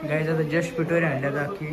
Guys आता just पिटोरी आणल्या की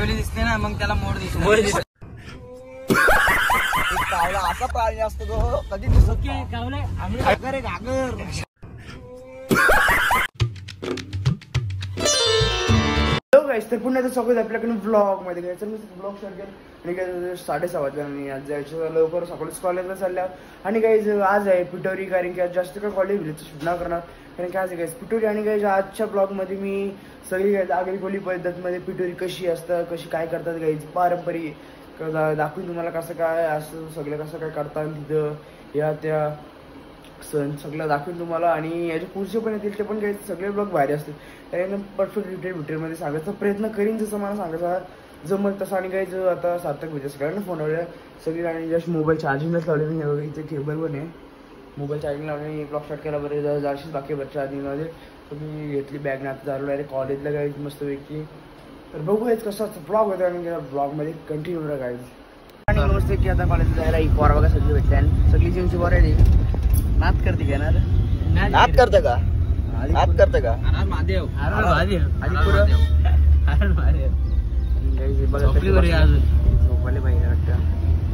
दिसते ना मग त्याला मोड दिसतो. कावला असा प्राणी असतो तो कधी दिसत की कावले आम्ही घागर. तर पुन्हा स्वागत आपल्याकडे ब्लॉग मध्ये घ्यायचं. मी ब्लॉग स्टार्ट केला आणि 6:30 वाजता आणि आज जायचं लवकर सकाळीच कॉलेजला चालल्या. आणि काही आज आहे पिटोरी, कारण की आज जास्त काय कॉलेज व्हिलेज शूट नाही करणार, कारण की आज आहे पिटोरी. आणि काही आजच्या ब्लॉग मध्ये मी सगळी आगरी कोली पद्धतमध्ये पिटोरी कशी असतं, कशी काय करतात, काही पारंपरिक दाखवून तुम्हाला कसं काय असं सगळं कसं काय करतात तिथं या त्या सण सगळं दाखवून तुम्हाला. आणि याचे पुढचे पण येतील ते पण काही सगळे ब्लॉग भारी असतील. एकदम परफेक्ट डिटेलमध्ये सांगायचा प्रयत्न करीन जसं मला सांगायचा जमल तसं. आणि काही आता सार्थक भेटेल सगळ्यांना फोनवल्या सगळी. आणि जस्ट मोबाईल चार्जिंगलाच लावले मी. वगैरे इथे केबल पण आहे, मोबाईल चार्जिंग लावले. ब्लॉग स्टार्ट केला बरे जाशीच बाकी बरच्या आधीमध्ये. तर मी घेतली बॅग ना आता चालू डायरेक्ट कॉलेजला गायचं मस्तपैकी. तर बघू हेच कसं ब्लॉग होतं आणि ब्लॉगमध्ये कंटिन्यू राहायचं. आणि मस्त की आता कॉलेजला जायला एक पोर बघा सगळी भेटते आणि सगळी जीवनची बरं आहे. नात करते का ना नात करतं का नात करतं का महादेव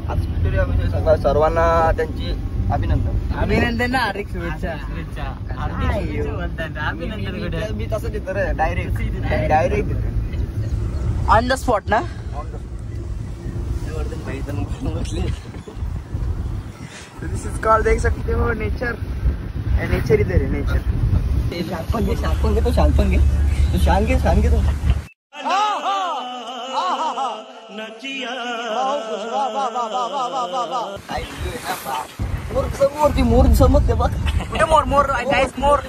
आज सर्वांना त्यांची अभिनंदन ना. हार्दिक शुभेच्छा. मी तसं देतो रे डायरेक्ट ऑन द स्पॉट ना. दिस इज कॉल्ड देख सकते हो नेचर. नेचर इधर है नेचर. शान घे तो शान घे तो. मोर समजते बघ कुठे मोर गाईस मोर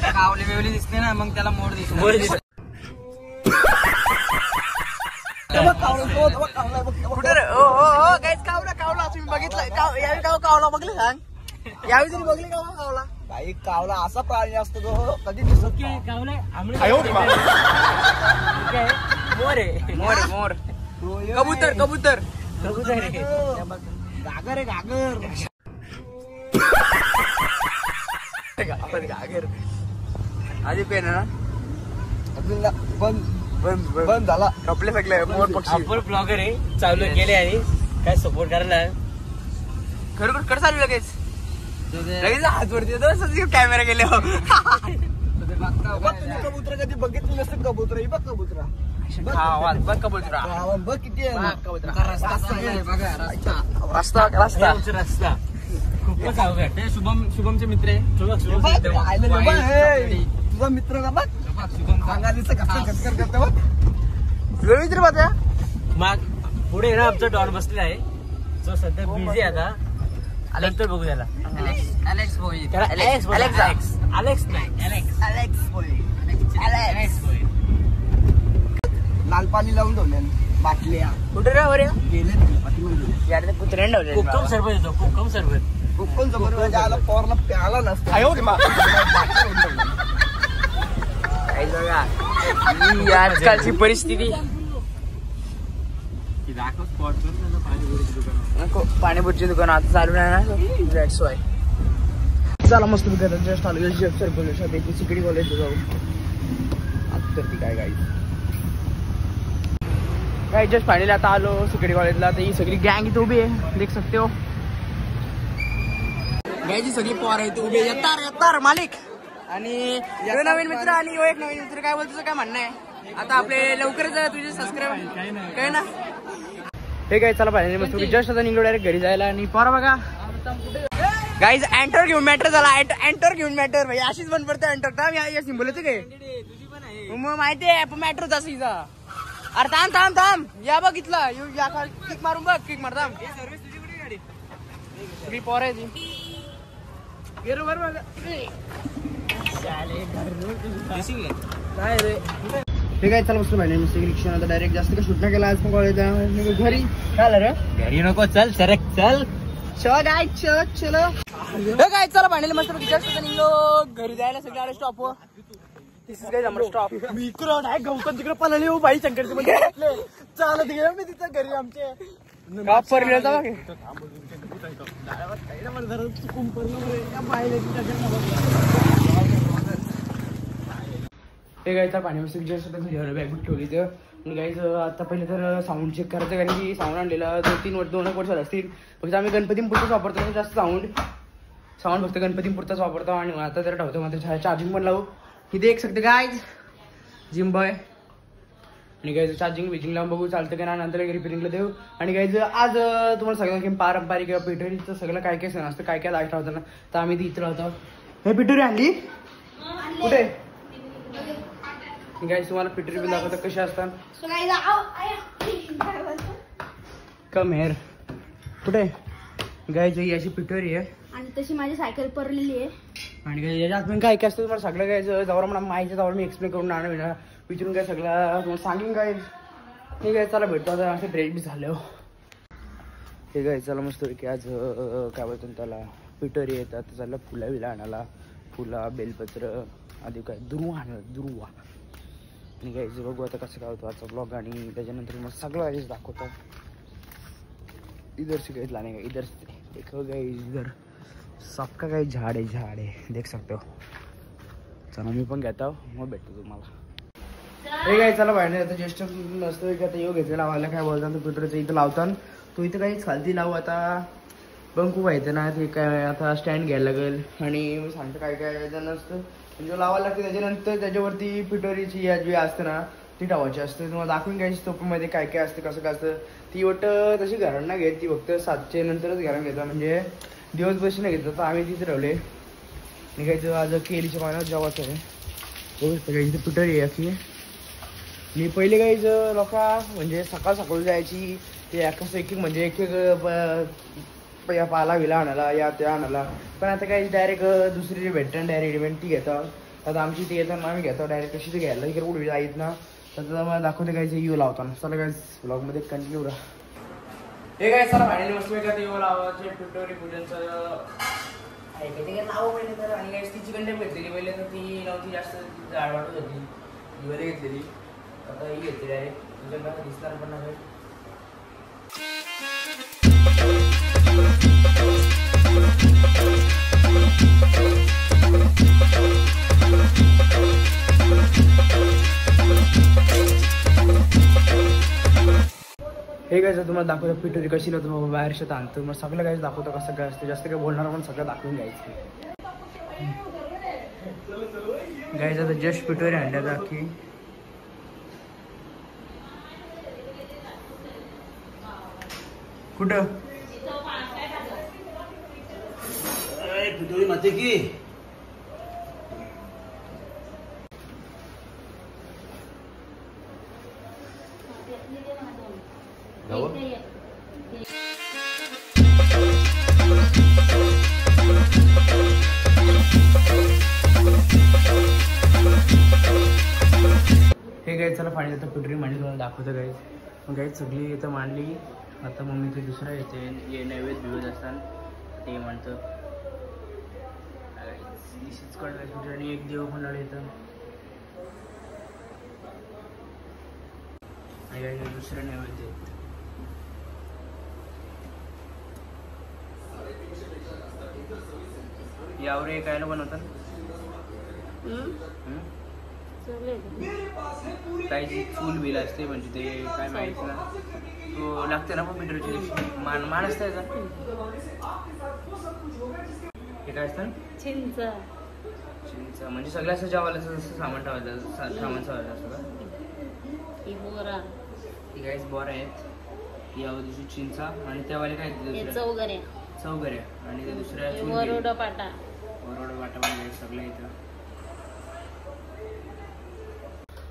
कावली वेवली दिसते ना मग त्याला मोड दिसतो. कुठे रे ओ गाईस कावला तुम्ही बघितलं यावेळी कावला बघले सांग यावेळी तुम्ही बघले कावला. काही कावला असा प्राणी असतो तो कधी दिसत की कावले मोर कबूतर घागर आधी पेन ना अजून बंद झाला. कपले सगळे मोर पक्षी. आपण ब्लॉगर आहे चालू केले आणि काय सपोर्ट करायला खरोखर कर चालू लगेच हात वरती कॅमेरा गेले. कबूतर कधी बघितलं नसतं. कबूतर ही बघ कबूतरा बघ कबूतरा बघ किती रस्ता खूपच अवघड. शुभमचे मित्र आहे. तुझा मित्र का बघ मित्र बघा. मग पुढे ना आमचा डॉन बसलेला आहे जो सध्या बिझी आहे आता. नंतर बघू त्याला. लाल पाणी लावून ठेवले बाटल्या कुठे रे वर गेले कुत्र्याने ठेवले. कोकम सरबत येतो कोकम सरबत. कुक्कल जबरला पोरला प्याला नसतं. आजकालची परिस्थिती. पाणीपुरीची दुकान आता चालू नाही ना. That's why. चला मस्त जस्ट आलो सिकडी कॉलेजला जाऊ. आता तर ती काय जस्ट फायनली आता आलो सिकडी कॉलेजला. तर ही सगळी गँग इथे उभी आहे देख सकते हो. गँगची सगळी पोर आहे उभी येतार मालिक. आणि नवीन मित्र आणि एक नवीन मित्र. काय बोलतो काय म्हणणं आहे आता आपले लवकरच तुझे सबस्क्राईब काय ना हे काय. चला पाहिजे मस्त जस्ट आता निघलो डायरेक्ट घरी जायला. आणि पोरा बघा गाईज एंटर घेऊन मॅटर झाला. एंटर घेऊन मॅटर भाई अशीच बंद पडते. एंटर थांब सिम्बल होते काय मग माहिती आहे पण मॅटर होता सीजा. अरे थांब या बघ इथला किक मारून बघ. किक मार थांब. सगळी पोर आहे ती बरोबर. ठीक आहे चला मस्त पाहिजे मस्त रिक्षा. आता डायरेक्ट जास्त का शूट नाही केला आज पण कॉलेज घरी. काय रे घरी नको चल सरक चल. चलो काय चला पाहिजे मस्त निघलो घरी जायला. सगळे स्टॉप स्टॉप. मी इकडं नाही गौतम तिकडे पळाले हो बाई शंकरचे म्हणजे चालत गेलो मी तिथं घरी आमच्या चुकून हे गायचा पाणी मस्त जस्ट घरी आलं बॅग ठेवली तर. आणि गाईज आता पहिले तर साऊंड चेक करायचं कारण की साऊंड आणलेला 2 वर्ष असतील. फक्त आम्ही गणपतीपुरतच वापरतो जास्त साऊंड फक्त गणपतीपुरताच वापरतो. आणि आता जर ठेवतो मग चार्जिंग पण लावू. ही देख सकते गाईज जिम बॉय. आणि गाईज चार्जिंग लावून बघू चालतं का ना नंतर रिपेरिंगला देऊ. आणि गाईज आज तुम्हाला सगळं की पारंपरिक पिठोरीचं सगळं काय काय सण असतं काय काय लाईट लावतं ना तर आम्ही ती इथं लावतो. हे पिठोरी आणली कुठे गाईज तुम्हाला पिठोरी पण दाखवतं कशा असतात. कम हेअर कुठे गाईज ही अशी पिठोरी आहे आणि तशी माझी सायकल पडलेली आहे. आणि काय याच्यात पण काय काय असतं तुम्हाला सगळं काय जवळ मला माहिती त्यावर मी एक्सप्लेन करून आणणार विचारून काय सगळं तुम्हाला सांगेन काय. ठीक आहे चला भेटतो आता असं ब्रेक बी झालं. हे काय चला मस्त की आज काय बोलतो त्याला पिठोरी येतात चाललं फुला बिला आणायला. फुला बेलपत्र आधी काय दुर्वा आणि काय बघू आता कसं काय होतं आजचा ब्लॉग. आणि त्याच्यानंतर मग सगळं आधीच दाखवतो. इधर से गई लाने का इधर से देखो गई इधर सबका काही झाड आहे देख सकते हो. चला मी पण घेता मग भेटतो तुम्हाला. हे काय चला बाहेर आता ज्येष्ठ नसतो की आता येऊ घेतलं लावायला काय बोलतात तो पिठोरीचं इथं लावतात. तो इथं काही खालती लावू आता पण खूप आहे ना ते काय आता स्टँड घ्यायला लागेल. आणि मी सांगतो काय काय नसतं म्हणजे लावायला लागते. त्याच्यानंतर त्याच्यावरती पिठोरीची जी असते ना ती ठेवायची असते. तुम्हाला दाखवून घ्यायची तोपमध्ये काय काय असतं कसं काय असतं. ती वट तशी घरांना नाही घेत ती फक्त 7च्या नंतरच घरांना घेतात म्हणजे दिवस बशी नाही घेतात. तर आम्ही तिथे ठेवले आणि काही आज केलीच्या पाण्यात जेवायचं आहे. बघू शकता काही इथे पिठोरी आहे की मी पहिले काहीच लोक म्हणजे सकाळ जायची ते एकाच एक म्हणजे एक पाला विला आणायला या त्या आणायला. पण आता काही डायरेक्ट दुसरी भेटतं डायरेक्ट रेडीमेड ती घेतात. आता आमची ती येतात आम्ही घेतो डायरेक्ट कशी ती घ्यायला इकडे कुठे आहेत ना तर मला दाखवते काय यू लावताना. चला काय ब्लॉगमध्ये कंटिन्यू राहा. हे काय चला फायनली मस्त वेगळं यू लावायचे पिठोरी पूजनचं आहे का ते नाव पहिले तर. आणि काय तिची कंटेप घेतलेली पहिले तर ती नव्हती जास्त जाड वाटत होती दिवाळी घेतलेली. आता ही घेतली डायरेक्ट तुझ्या काय दिसणार पण नाही. हे काय तुम्हाला दाखवतो पिठोरी कशी लावतो मग बाहेरच्यात आणतो मग सगळं काय दाखवतो कसं काय असतं. जास्त काय बोलणार पण सगळं दाखवून घ्यायचं. गाईज आता जस्ट पिठोरी आणल्या की कुठं पिठोरी माते की हे काय चला पाणी आता पिठोरी मांडली तुम्हाला दाखवतो गाईज. मग गाईज सगळी इथं मांडली. आता मम्मी ते दुसरं येते हे नैवेद्य बिवत असतात ते म्हणतं दिशीच कळलं. आणि एक देव मंडळ येतं आणि दुसरं नैवेद्य यावर कायला बनवतात काही चूल बिल असते म्हणजे ते काय माहिती ना तो लागते ना पण पिठोरीच्या दिवशी मान असतं का हे काय असतं चिंच म्हणजे सगळं असं जेवायला सामान ठेवायचं सामान ठेवायचं असतं का. ही काहीच बोरा आहेत या दिवशी चिंचा आणि त्यावाले काय चौगऱ्या आणि त्या दुसऱ्या वरोडा पाटा म्हणजे सगळं इथं.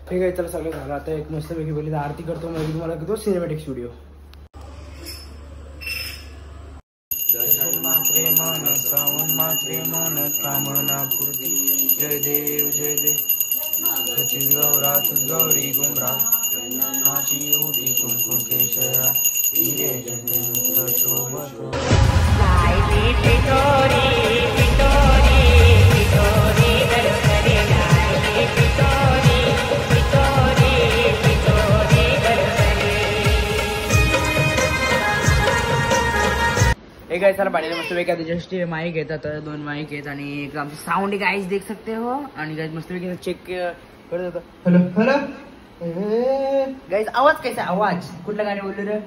ठीक आहे चला सगळं झालं आता एक मस्त पैकी बोलली आरती करतो म्हणजे तुम्हाला किती सिनेमॅटिक स्टुडिओ. दर्शन मात्रे मन श्रावण मात्रे मन कामना पूर्ती जय देव सचिव गौरा गौरी गुमरा नाची होती कुमकुम केशरा हिरे जयंत शोभतो. पिठोरी पिठोरी पिठोरी एक आहे चला पाणी मस्त पैकी जस्ट माईक येतात 2 माईक आहेत आणि एक आमचं साऊंड गाईज देख सकते हो आणि गाईज मस्त पैकी चेक करत होतं. हॅलो हॅलो गाईज आवाज कसा आवाज कुठलं गाणे बोललो रे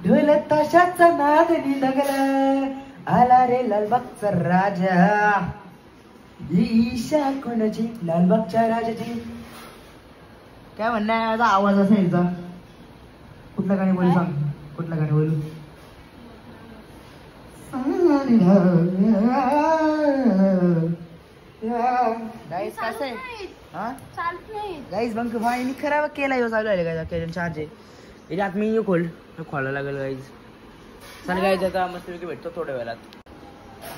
ढोल ताशाचा नाद लागला आला रे लालबागचा राजा ही ईशा कोणाची लालबागच्या राजाची काय म्हणणं आहे माझा आवाज असा यायचा कुठलं गाणे बोलू सांग कुठलं गाणे बोलू गाईस कसं आहे हा चालत नाही. गाईस बंक भाई खराब केला ह्यो चालू आहे काय चार्ज आहे याच्यात मी खोला लागेल गाईज चल गाईज आता मस्तपैकी भेटतो थोड्या वेळात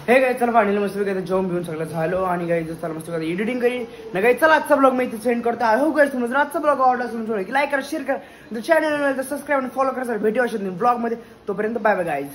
हे गाईज चला पाणीला मस्तपैकी जेवण घेऊन सगळं झालो आणि गाईज चला मस्त एडिटिंग करी ना गाईज चला आजचा ब्लॉग मी इथे सेंड करतो आय होप गाईज तुम्हाला आजचा ब्लॉग आवडला असेल थोडं लाईक करा शेअर करा चॅनल सबस्क्राईब आणि फॉलो करा भेटू असेल ब्लॉग मध्ये तोपर्यंत बाय बाय गाईज.